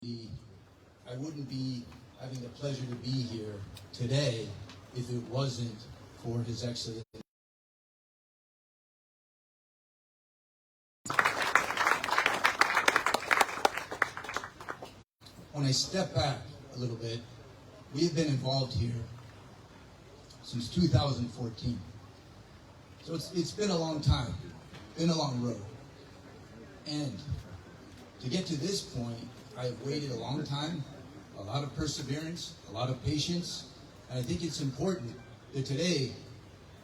I wouldn't be having the pleasure to be here today if it wasn't for His Excellency. When I step back a little bit, we have been involved here since 2014. So it's been a long time, been a long road. And to get to this point, I have waited a long time, a lot of perseverance, a lot of patience, and I think it's important that today,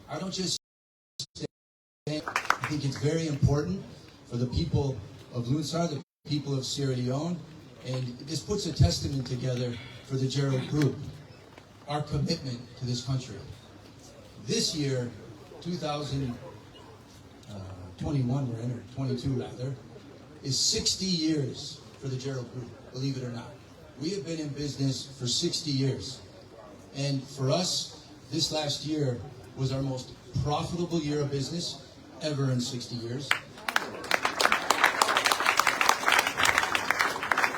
I don't just say, I think it's very important for the people of Lunsar, the people of Sierra Leone, and this puts a testament together for the Gerald Group, our commitment to this country. This year, 2021, we're in, or 22 rather, is 60 years for the Gerald Group, believe it or not. We have been in business for 60 years. And for us, this last year was our most profitable year of business ever in 60 years.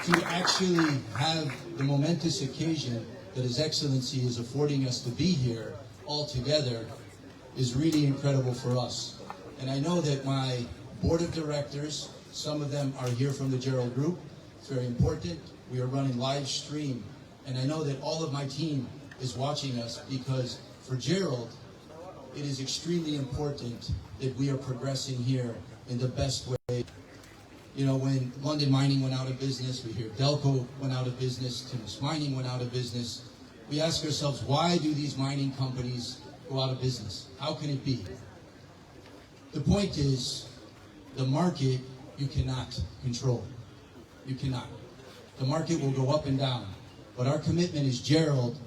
To actually have the momentous occasion that His Excellency is affording us to be here all together is really incredible for us. And I know that my board of directors, some of them are here from the Gerald Group. It's very important. We are running live stream. And I know that all of my team is watching us because for Gerald, it is extremely important that we are progressing here in the best way. You know, when London Mining went out of business, we hear Delco went out of business, Timus Mining went out of business. We ask ourselves, why do these mining companies go out of business? How can it be? The point is, the market you cannot control. You cannot. The market will go up and down. But our commitment as Gerald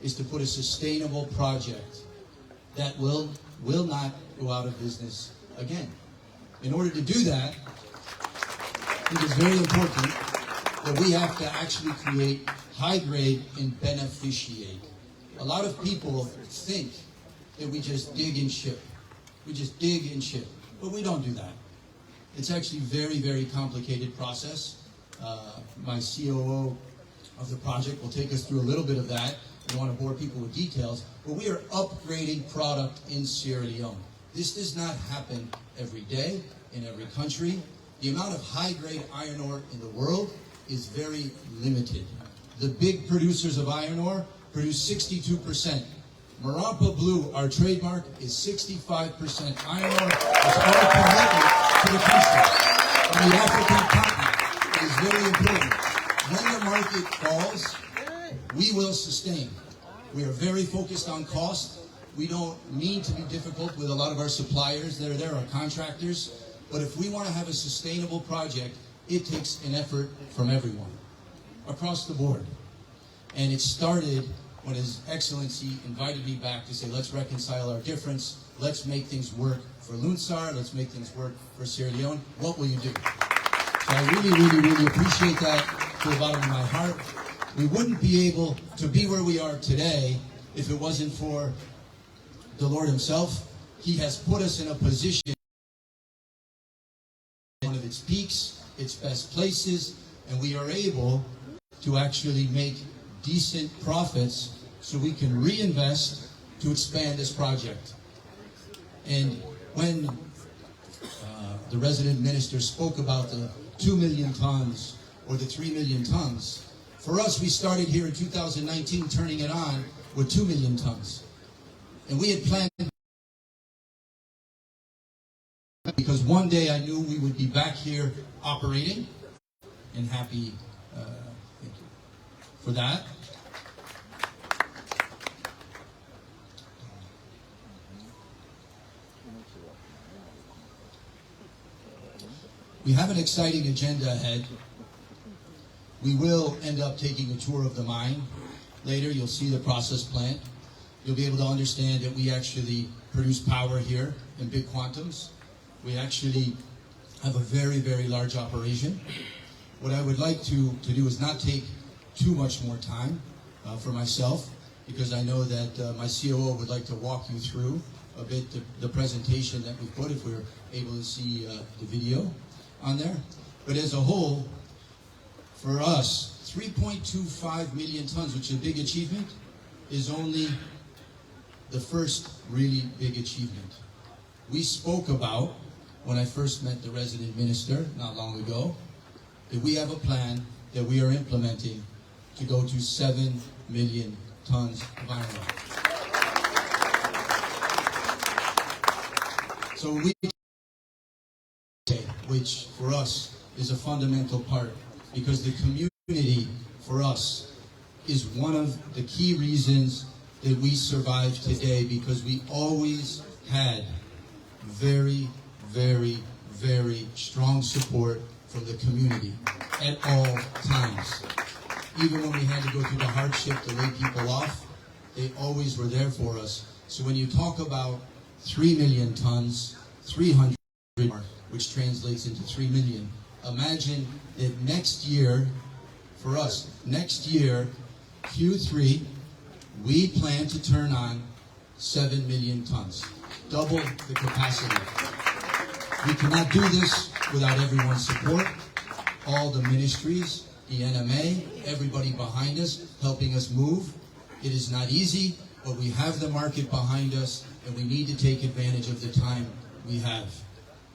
is to put a sustainable project that will not go out of business again. In order to do that, it is very important that we have to actually create high grade and beneficiate. A lot of people think that we just dig and ship. We just dig and ship, but we don't do that. It's actually a very, very complicated process. My COO of the project will take us through a little bit of that. I don't want to bore people with details, but we are upgrading product in Sierra Leone. This does not happen every day in every country. The amount of high-grade iron ore in the world is very limited. The big producers of iron ore produce 62%. Marampa Blue, our trademark, is 65% iron ore. It's our commitment to the country. On the African continent, it is very important. When the market falls, we will sustain. We are very focused on cost. We don't mean to be difficult with a lot of our suppliers that are there, our contractors. But if we want to have a sustainable project, it takes an effort from everyone, across the board. And it started when His Excellency invited me back to say, let's reconcile our difference, let's make things work for Lunsar, let's make things work for Sierra Leone. What will you do? So I really, really, really appreciate that to the bottom of my heart. We wouldn't be able to be where we are today if it wasn't for the Lord Himself. He has put us in a position, one of its peaks, its best places, and we are able to actually make decent profits so we can reinvest to expand this project. And when the resident minister spoke about the 2 million tons or the 3 million tons, for us, we started here in 2019 turning it on with 2 million tons. And we had planned, because one day I knew we would be back here operating, and happy thank you for that. We have an exciting agenda ahead. We will end up taking a tour of the mine. Later, you'll see the process plant. You'll be able to understand that we actually produce power here in big quantums. We actually have a very, very large operation. What I would like to do is not take too much more time for myself, because I know that my COO would like to walk you through a bit the presentation that we put, if we're able to see the video on there. But as a whole, For us, 3.25 million tons, which is a big achievement, is only the first really big achievement. We spoke about, when I first met the resident minister not long ago, that we have a plan that we are implementing to go to 7 million tons of iron ore. So which for us is a fundamental part, because the community for us is one of the key reasons that we survive today, because we always had very, very, very strong support from the community at all times. Even when we had to go through the hardship to lay people off, they always were there for us. So when you talk about 3 million tons, 300, which translates into 3 million, imagine that next year, for us, next year, Q3, we plan to turn on 7 million tons, double the capacity. We cannot do this without everyone's support, all the ministries, the NMA, everybody behind us, helping us move. It is not easy, but we have the market behind us, and we need to take advantage of the time we have.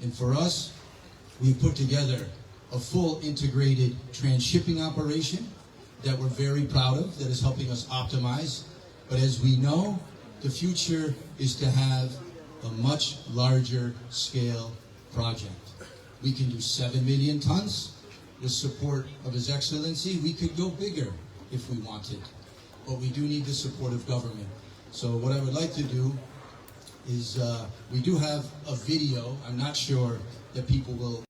And for us, we put together a full integrated transshipping operation that we're very proud of, that is helping us optimize. But as we know, the future is to have a much larger scale project. We can do 7 million tons. With support of His Excellency, we could go bigger if we wanted. But we do need the support of government. So what I would like to do is, we do have a video. I'm not sure that people will